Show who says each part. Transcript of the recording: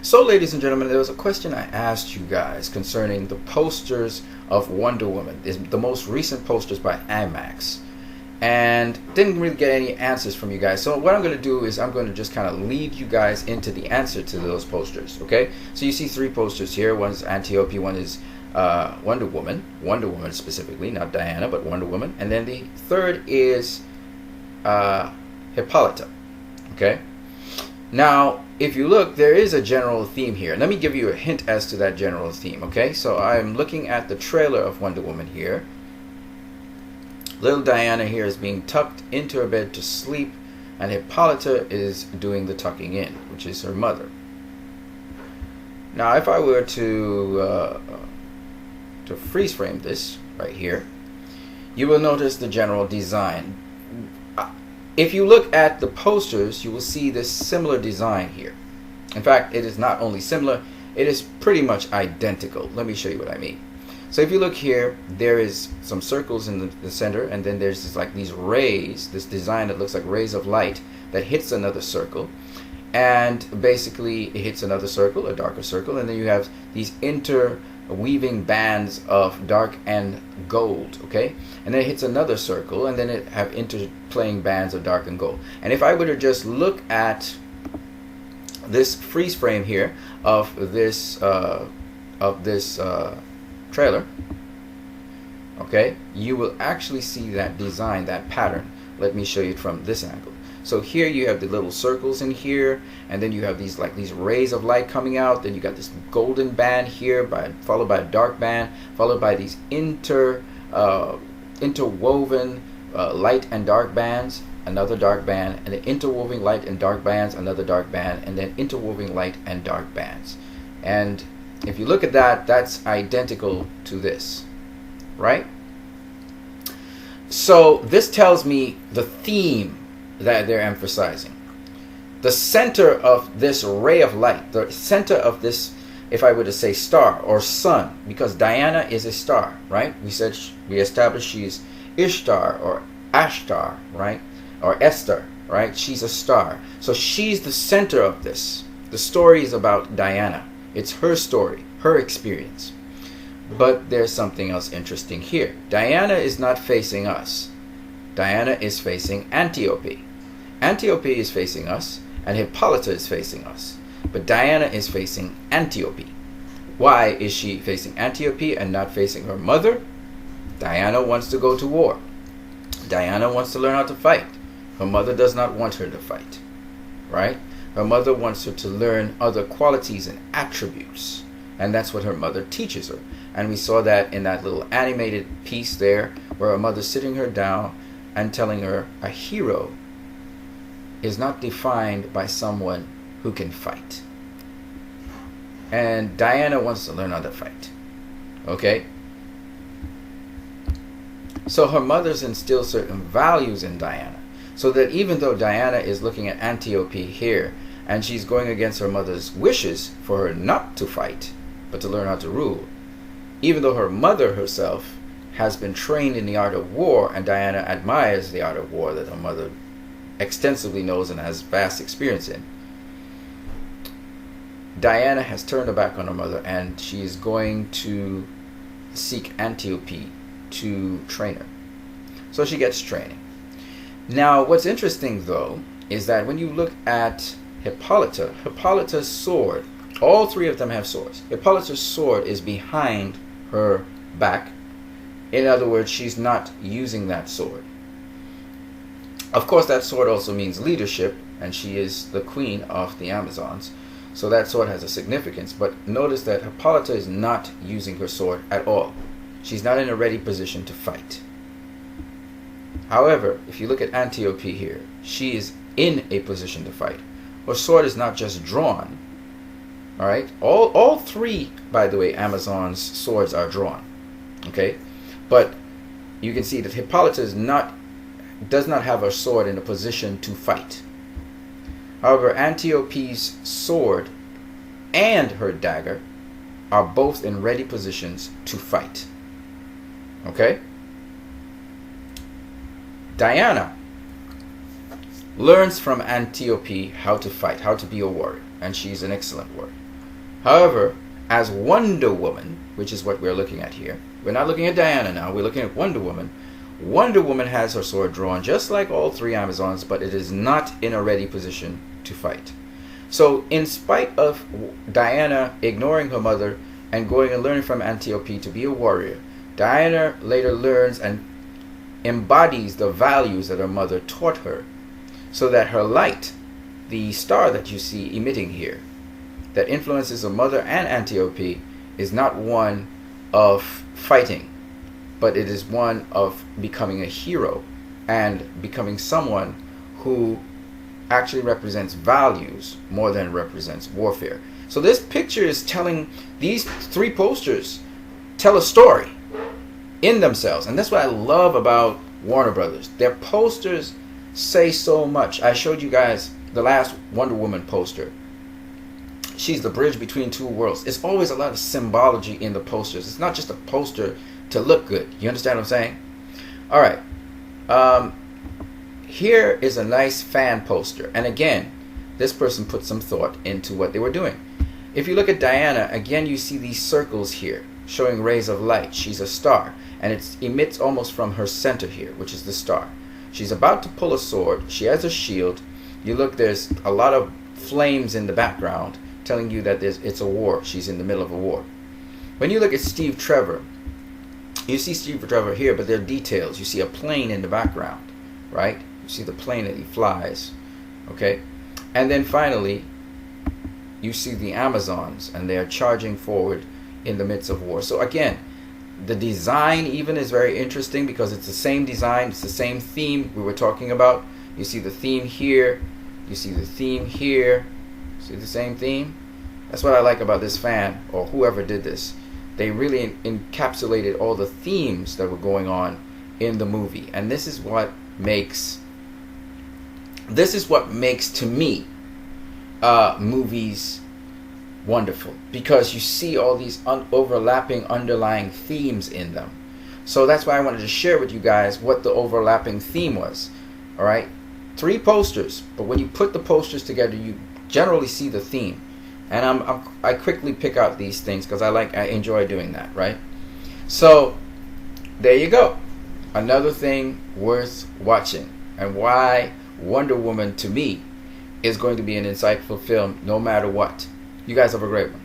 Speaker 1: So, ladies and gentlemen, there was a question I asked you guys concerning the posters of Wonder Woman, the most recent posters by IMAX, and didn't really get any answers from you guys. So what I'm going to do is I'm going to just kind of lead you guys into the answer to those posters. Okay, so you see three posters here. One is Antiope, one is Wonder Woman specifically, not Diana, but Wonder Woman, and then the third is Hippolyta. Okay, now if you look, there is a general theme here. Let me give you a hint as to that general theme. Okay, so I'm looking at the trailer of Wonder Woman here. Little Diana here is being tucked into her bed to sleep, and Hippolyta is doing the tucking in, which is her mother. Now, if I were to freeze frame this right here, you will notice the general design. If you look at the posters, you will see this similar design here. In fact, it is not only similar, it is pretty much identical. Let me show you what I mean. So if you look here, there is some circles in the center, and then there's these rays, this design that looks like rays of light that hits another circle, and basically it hits another circle, a darker circle, and then you have these interweaving bands of dark and gold, okay? And then it hits another circle, and then it have interplaying bands of dark and gold. And if I were to just look at this freeze frame here of this trailer, okay, you will actually see that design, that pattern. Let me show you it from this angle. So here you have the little circles in here, and then you have these rays of light coming out. Then you got this golden band here, followed by a dark band, followed by these interwoven light and dark bands, another dark band, and then interwoven light and dark bands, another dark band, and then interwoven light and dark bands. And if you look at that, that's identical to this, right? So this tells me the theme that they're emphasizing. The center of this ray of light, the center of this, if I were to say star or sun, because Diana is a star, right? We established she's Ishtar or Ashtar, right? Or Esther, right? She's a star. So she's the center of this. The story is about Diana. It's her story, her experience. But there's something else interesting here. Diana is not facing us. Diana is facing Antiope. Antiope is facing us, and Hippolyta is facing us. But Diana is facing Antiope. Why is she facing Antiope and not facing her mother? Diana wants to go to war. Diana wants to learn how to fight. Her mother does not want her to fight, right? Her mother wants her to learn other qualities and attributes. And that's what her mother teaches her. And we saw that in that little animated piece there, where her mother's sitting her down and telling her a hero is not defined by someone who can fight. And Diana wants to learn how to fight. Okay? So her mother's instilled certain values in Diana. So that even though Diana is looking at Antiope here, and she's going against her mother's wishes for her not to fight, but to learn how to rule, even though her mother herself has been trained in the art of war, and Diana admires the art of war that her mother extensively knows and has vast experience in, Diana has turned her back on her mother, and she is going to seek Antiope to train her. So she gets training. Now, what's interesting, though, is that when you look at Hippolyta's sword, all three of them have swords. Hippolyta's sword is behind her back. In other words, she's not using that sword. Of course, that sword also means leadership, and she is the queen of the Amazons. So that sword has a significance. But notice that Hippolyta is not using her sword at all. She's not in a ready position to fight. However, if you look at Antiope here, she is in a position to fight. Her sword is not just drawn. All right? All three, by the way, Amazons' swords are drawn. Okay? But you can see that Hippolyta does not have her sword in a position to fight. However, Antiope's sword and her dagger are both in ready positions to fight. Okay? Diana learns from Antiope how to fight, how to be a warrior, and she's an excellent warrior. However, as Wonder Woman, which is what we're looking at here, we're not looking at Diana now, we're looking at Wonder Woman. Wonder Woman has her sword drawn just like all three Amazons, but it is not in a ready position to fight. So in spite of Diana ignoring her mother and going and learning from Antiope to be a warrior, Diana later learns and embodies the values that her mother taught her, so that her light, the star that you see emitting here, that influences her mother and Antiope, is not one of fighting, but it is one of becoming a hero and becoming someone who actually represents values more than represents warfare. So this picture is telling, these three posters tell a story in themselves, and that's what I love about Warner Brothers. Their posters say so much. I showed you guys the last Wonder Woman poster. She's the bridge between two worlds. It's always a lot of symbology in the posters. It's not just a poster to look good. You understand what I'm saying? All right. Here is a nice fan poster. And again, this person put some thought into what they were doing. If you look at Diana, again, you see these circles here showing rays of light. She's a star. And it emits almost from her center here, which is the star. She's about to pull a sword. She has a shield. You look, there's a lot of flames in the background telling you that it's a war. She's in the middle of a war. When you look at Steve Trevor, you see Steve Trevor here, but there are details. You see a plane in the background, right? You see the plane that he flies, okay? And then finally, you see the Amazons, and they are charging forward in the midst of war. So again, the design even is very interesting because it's the same design, it's the same theme we were talking about. You see the theme here, you see the theme here, see the same theme? That's what I like about this fan, or whoever did this. They really encapsulated all the themes that were going on in the movie. And this is what makes to me movies wonderful, because you see all these overlapping underlying themes in them. So that's why I wanted to share with you guys what the overlapping theme was. All right, 3 posters, but when you put the posters together, you generally see the theme. And I quickly pick out these things because I enjoy doing that, right? So there you go, another thing worth watching, and why Wonder Woman to me is going to be an insightful film no matter what. You guys have a great one.